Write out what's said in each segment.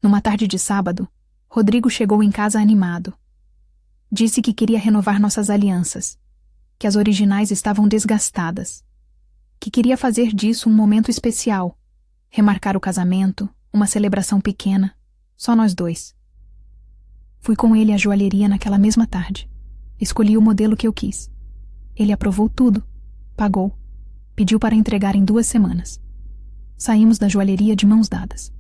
Numa tarde de sábado, Rodrigo chegou em casa animado. Disse que queria renovar nossas alianças, que as originais estavam desgastadas, que queria fazer disso um momento especial, remarcar o casamento, uma celebração pequena, só nós dois. Fui com ele à joalheria naquela mesma tarde. Escolhi o modelo que eu quis. Ele aprovou tudo, pagou, pediu para entregar em 2 semanas. Saímos da joalheria de mãos dadas.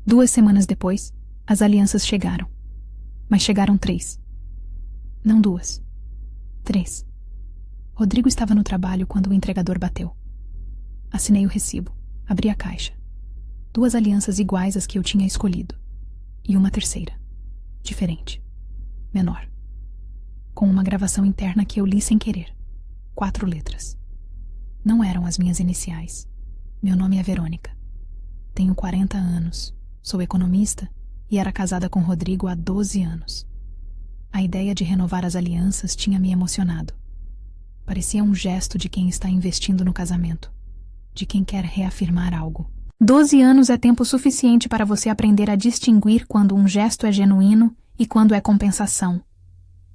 2 semanas depois, as alianças chegaram. Mas chegaram 3. Não 2. 3. Rodrigo estava no trabalho quando o entregador bateu. Assinei o recibo, abri a caixa. 2 alianças iguais às que eu tinha escolhido. E uma terceira, diferente, menor, com uma gravação interna que eu li sem querer. 4 letras. Não eram as minhas iniciais. Meu nome é Verônica. Tenho 40 anos, sou economista e era casada com Rodrigo há 12 anos. A ideia de renovar as alianças tinha me emocionado. Parecia um gesto de quem está investindo no casamento, de quem quer reafirmar algo. 12 anos é tempo suficiente para você aprender a distinguir quando um gesto é genuíno e quando é compensação.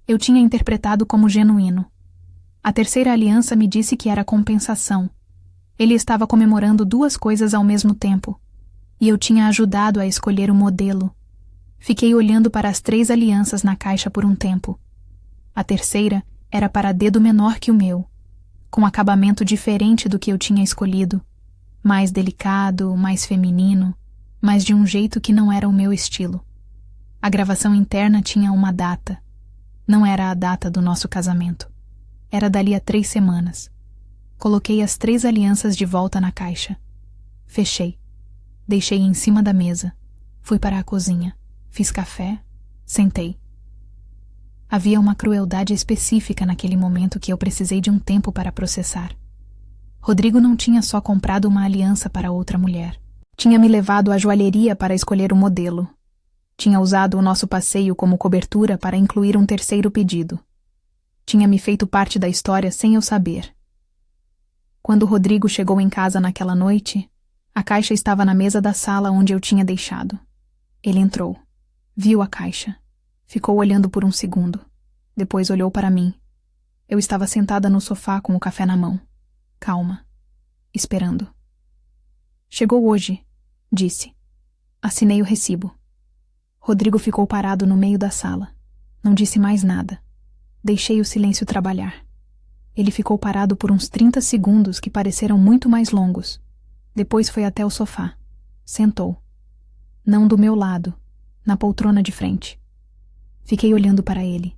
Eu tinha interpretado como genuíno. A terceira aliança me disse que era compensação. Ele estava comemorando 2 coisas ao mesmo tempo. E eu tinha ajudado a escolher o modelo. Fiquei olhando para as 3 alianças na caixa por um tempo. A terceira era para dedo menor que o meu, com acabamento diferente do que eu tinha escolhido. Mais delicado, mais feminino, mas de um jeito que não era o meu estilo. A gravação interna tinha uma data. Não era a data do nosso casamento. Era dali a 3 semanas. Coloquei as 3 alianças de volta na caixa. Fechei. Deixei em cima da mesa. Fui para a cozinha. Fiz café. Sentei. Havia uma crueldade específica naquele momento que eu precisei de um tempo para processar. Rodrigo não tinha só comprado uma aliança para outra mulher. Tinha me levado à joalheria para escolher o modelo. Tinha usado o nosso passeio como cobertura para incluir um terceiro pedido. Tinha me feito parte da história sem eu saber. Quando Rodrigo chegou em casa naquela noite, a caixa estava na mesa da sala onde eu tinha deixado. Ele entrou. Viu a caixa. Ficou olhando por um segundo. Depois olhou para mim. Eu estava sentada no sofá com o café na mão. Calma. Esperando. Chegou hoje, disse. Assinei o recibo. Rodrigo ficou parado no meio da sala. Não disse mais nada. Deixei o silêncio trabalhar. Ele ficou parado por uns 30 segundos que pareceram muito mais longos. Depois foi até o sofá. Sentou. Não do meu lado, na poltrona de frente. Fiquei olhando para ele.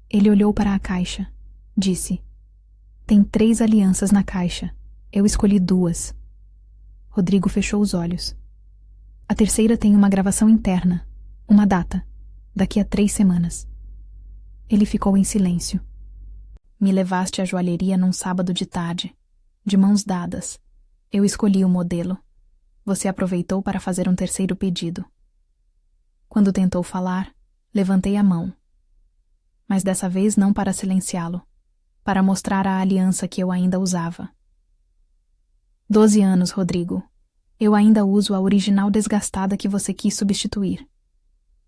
Ele olhou para a caixa. Disse: "Tem 3 alianças na caixa. Eu escolhi 2. Rodrigo fechou os olhos. A terceira tem uma gravação interna. Uma data. Daqui a 3 semanas. Ele ficou em silêncio. Me levaste à joalheria num sábado de tarde. De mãos dadas. Eu escolhi o modelo. Você aproveitou para fazer um terceiro pedido. Quando tentou falar, levantei a mão. Mas dessa vez não para silenciá-lo. Para mostrar a aliança que eu ainda usava. 12 anos, Rodrigo. Eu ainda uso a original desgastada que você quis substituir.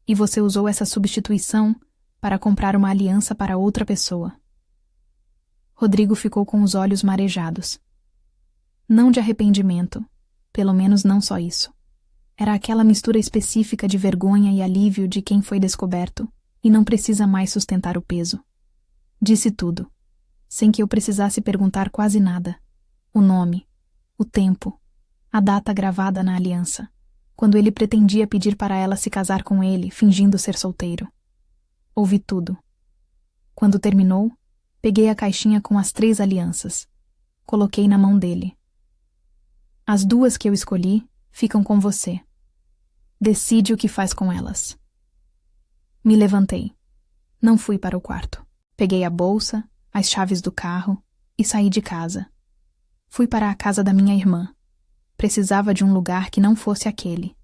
E você usou essa substituição para comprar uma aliança para outra pessoa. Rodrigo ficou com os olhos marejados. Não de arrependimento, pelo menos não só isso. Era aquela mistura específica de vergonha e alívio de quem foi descoberto e não precisa mais sustentar o peso. Disse tudo, sem que eu precisasse perguntar quase nada. O nome, o tempo, a data gravada na aliança, quando ele pretendia pedir para ela se casar com ele, fingindo ser solteiro. Ouvi tudo. Quando terminou, peguei a caixinha com as 3 alianças. Coloquei na mão dele. As 2 que eu escolhi ficam com você. Decide o que faz com elas. Me levantei. Não fui para o quarto. Peguei a bolsa, as chaves do carro e saí de casa. Fui para a casa da minha irmã. Precisava de um lugar que não fosse aquele.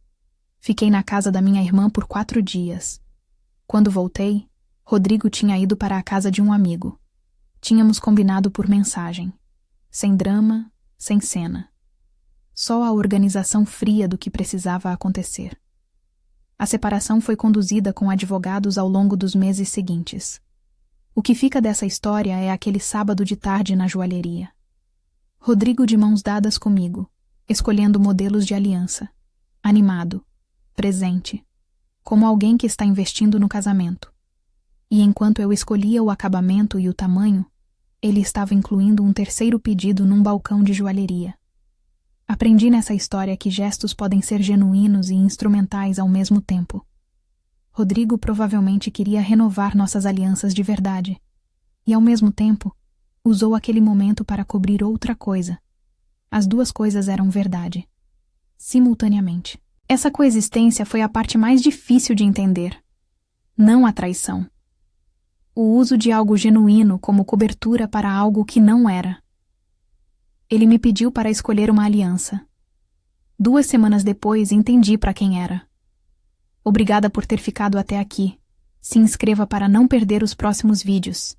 Fiquei na casa da minha irmã por 4 dias. Quando voltei, Rodrigo tinha ido para a casa de um amigo. Tínhamos combinado por mensagem. Sem drama, sem cena. Só a organização fria do que precisava acontecer. A separação foi conduzida com advogados ao longo dos meses seguintes. O que fica dessa história é aquele sábado de tarde na joalheria. Rodrigo de mãos dadas comigo, escolhendo modelos de aliança. Animado, presente, como alguém que está investindo no casamento. E enquanto eu escolhia o acabamento e o tamanho, ele estava incluindo um terceiro pedido num balcão de joalheria. Aprendi nessa história que gestos podem ser genuínos e instrumentais ao mesmo tempo. Rodrigo provavelmente queria renovar nossas alianças de verdade. E, ao mesmo tempo, usou aquele momento para cobrir outra coisa. As duas coisas eram verdade. Simultaneamente. Essa coexistência foi a parte mais difícil de entender. Não a traição. O uso de algo genuíno como cobertura para algo que não era. Ele me pediu para escolher uma aliança. 2 semanas depois, entendi para quem era. Obrigada por ter ficado até aqui. Se inscreva para não perder os próximos vídeos.